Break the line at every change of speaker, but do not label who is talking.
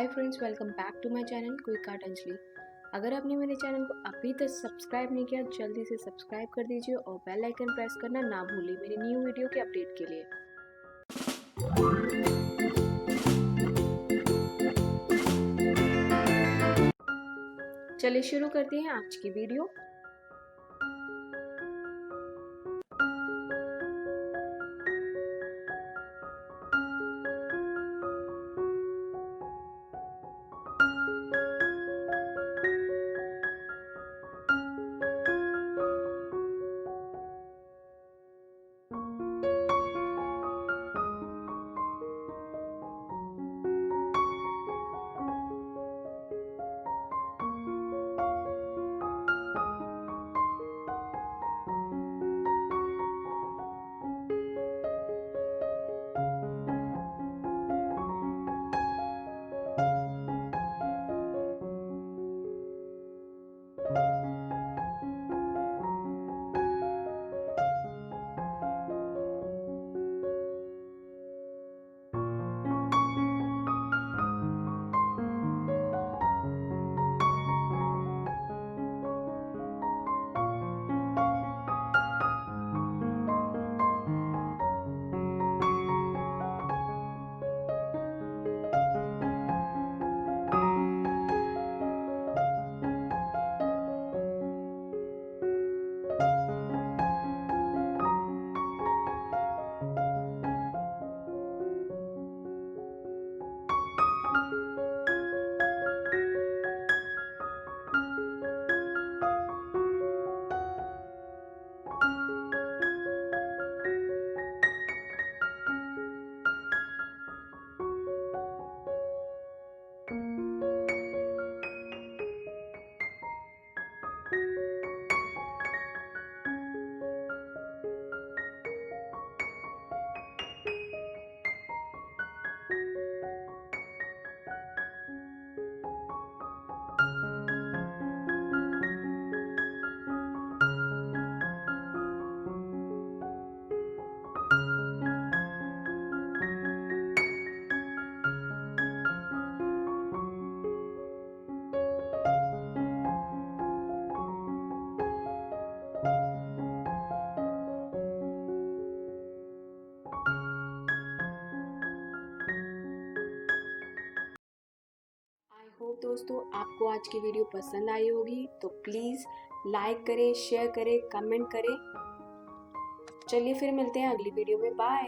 Hi friends, welcome back to my channel quick art Anjali. अगर आपने मेरे चैनल को अभी तक सब्सक्राइब नहीं किया, जल्दी से सब्सक्राइब कर दीजिए और बेल आइकन प्रेस करना ना भूलिए मेरी न्यू वीडियो के अपडेट के लिए। चलिए शुरू करते हैं आज की वीडियो। आई होप दोस्तों आपको आज की वीडियो पसंद आई होगी, तो प्लीज़ लाइक करें, शेयर करें, कमेंट करें। चलिए फिर मिलते हैं अगली वीडियो में। बाय।